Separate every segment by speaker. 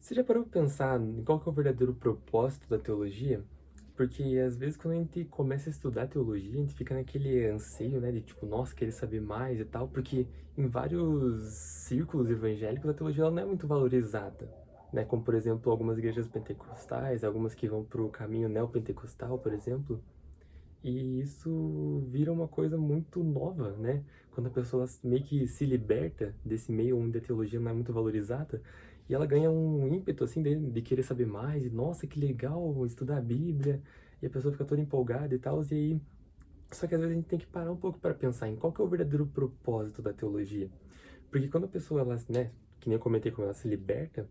Speaker 1: Você já parou pra pensar em qual que é o verdadeiro propósito da teologia? Porque às vezes quando a gente começa a estudar teologia, a gente fica naquele anseio, né, de tipo, nossa, querer saber mais e tal, porque em vários círculos evangélicos a teologia ela não é muito valorizada, né? Como por exemplo, algumas igrejas pentecostais, algumas que vão pro caminho neopentecostal, por exemplo. E isso vira uma coisa muito nova, né? Quando a pessoa meio que se liberta desse meio onde a teologia não é muito valorizada, e ela ganha um ímpeto, assim, de querer saber mais, e nossa, que legal estudar a Bíblia, e a pessoa fica toda empolgada e tal, e aí... Só que às vezes a gente tem que parar um pouco para pensar em qual que é o verdadeiro propósito da teologia. Porque quando a pessoa, ela, né, que nem eu comentei, como ela se liberta,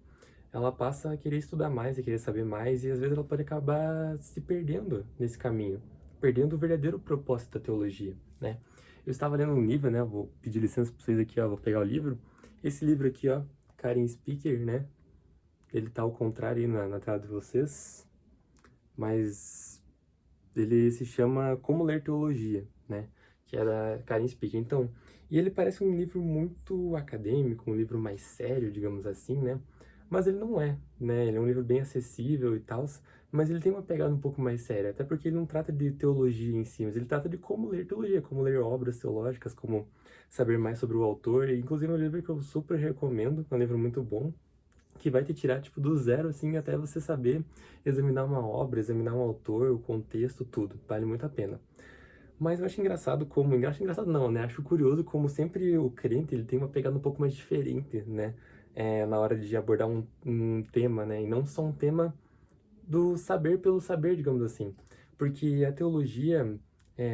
Speaker 1: ela passa a querer estudar mais, a querer saber mais, e às vezes ela pode acabar se perdendo nesse caminho, perdendo o verdadeiro propósito da teologia, né? Eu estava lendo um livro, né? Vou pedir licença para vocês aqui, ó, vou pegar o livro. Esse livro aqui, ó, Karen Speaker, né? Ele tá ao contrário aí na tela de vocês, mas ele se chama Como Ler Teologia, né? Que é da Karen Speaker. Então, e ele parece um livro muito acadêmico, um livro mais sério, digamos assim, né? Mas ele não é, né? Ele é um livro bem acessível e tal, mas ele tem uma pegada um pouco mais séria, até porque ele não trata de teologia em si, mas ele trata de como ler teologia, como ler obras teológicas, como saber mais sobre o autor. E, inclusive, é um livro que eu super recomendo, é um livro muito bom, que vai te tirar, tipo, do zero, assim, até você saber examinar uma obra, examinar um autor, o contexto, tudo. Vale muito a pena. Mas eu acho engraçado como... Acho engraçado não, né? Acho curioso como sempre o crente, ele tem uma pegada um pouco mais diferente, né? Na hora de abordar um tema, né? E não só um tema do saber pelo saber, digamos assim. Porque a teologia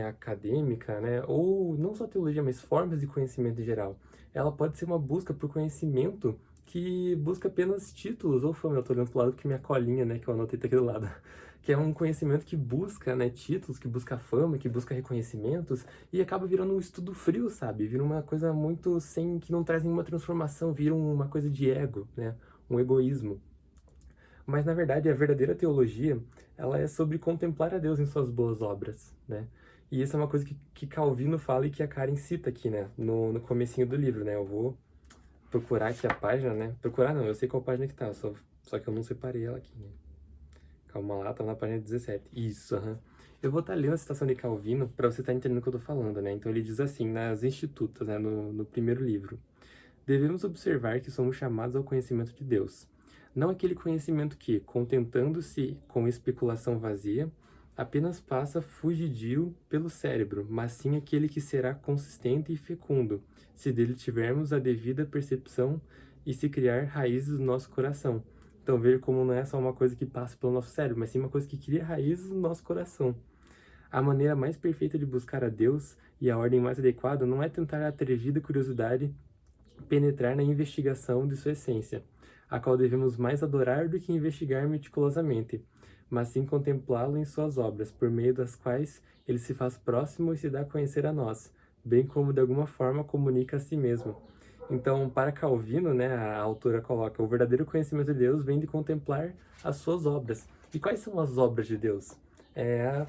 Speaker 1: acadêmica, né, ou não só teologia, mas formas de conhecimento em geral, ela pode ser uma busca por conhecimento que busca apenas títulos ou fama. Eu tô olhando pro lado porque minha colinha, né, que eu anotei tá aqui do lado. Que é um conhecimento que busca, né, títulos, que busca fama, que busca reconhecimentos, e acaba virando um estudo frio, sabe? Vira uma coisa muito sem, que não traz nenhuma transformação, vira uma coisa de ego, né? Um egoísmo. Mas na verdade a verdadeira teologia, ela é sobre contemplar a Deus em suas boas obras, né? E isso é uma coisa que Calvino fala e que a Karen cita aqui, né? No comecinho do livro, né? Eu vou procurar aqui a página, né? Procurar não, eu sei qual página que tá, só que eu não separei ela aqui, né? Calma lá, tá na página 17. Isso, aham. Eu vou estar lendo a citação de Calvino para você estar entendendo o que eu tô falando, né? Então ele diz assim, nas Institutas, né? No primeiro livro. Devemos observar que somos chamados ao conhecimento de Deus. Não aquele conhecimento que, contentando-se com especulação vazia, apenas passa fugidio pelo cérebro, mas sim aquele que será consistente e fecundo, se dele tivermos a devida percepção e se criar raízes no nosso coração. Então, ver como não é só uma coisa que passa pelo nosso cérebro, mas sim uma coisa que cria raízes no nosso coração. A maneira mais perfeita de buscar a Deus e a ordem mais adequada não é tentar a atrevida curiosidade penetrar na investigação de sua essência, a qual devemos mais adorar do que investigar meticulosamente, mas sim contemplá-lo em suas obras, por meio das quais ele se faz próximo e se dá a conhecer a nós, bem como de alguma forma comunica a si mesmo. Então, para Calvino, né, a autora coloca: o verdadeiro conhecimento de Deus vem de contemplar as suas obras. E quais são as obras de Deus? É a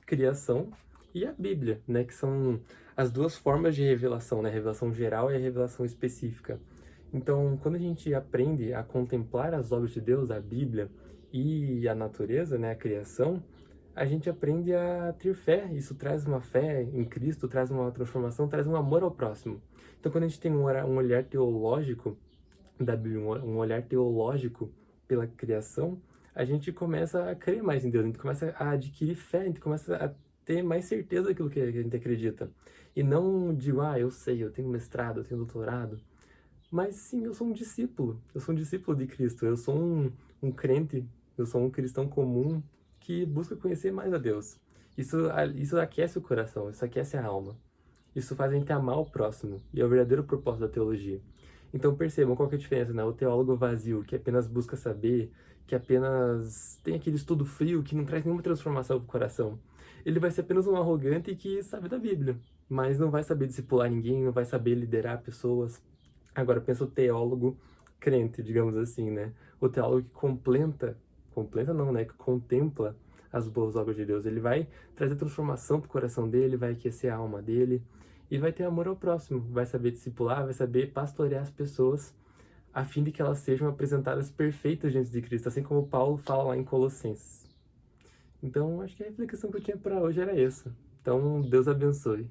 Speaker 1: criação e a Bíblia, né, que são as duas formas de revelação, né, a revelação geral e a revelação específica. Então, quando a gente aprende a contemplar as obras de Deus, a Bíblia e a natureza, né, a criação, a gente aprende a ter fé. Isso traz uma fé em Cristo, traz uma transformação, traz um amor ao próximo. Então, quando a gente tem um olhar teológico da Bíblia, um olhar teológico pela criação, a gente começa a crer mais em Deus, a gente começa a adquirir fé, a gente começa a ter mais certeza daquilo que a gente acredita. E não digo, ah, eu sei, eu tenho mestrado, eu tenho doutorado, mas sim, eu sou um discípulo de Cristo, eu sou um crente, eu sou um cristão comum que busca conhecer mais a Deus. Isso aquece o coração, isso aquece a alma. Isso faz a gente amar o próximo, e é o verdadeiro propósito da teologia. Então percebam qual que é a diferença, né? O teólogo vazio, que apenas busca saber, que apenas tem aquele estudo frio, que não traz nenhuma transformação para o coração. Ele vai ser apenas um arrogante que sabe da Bíblia, mas não vai saber discipular ninguém, não vai saber liderar pessoas. Agora pensa o teólogo crente, digamos assim, né? O teólogo que completa não, né? Que contempla as boas obras de Deus. Ele vai trazer transformação para o coração dele, vai aquecer a alma dele e vai ter amor ao próximo, vai saber discipular, vai saber pastorear as pessoas a fim de que elas sejam apresentadas perfeitas diante de Cristo, assim como Paulo fala lá em Colossenses. Então, acho que a reflexão que eu tinha para hoje era essa. Então, Deus abençoe.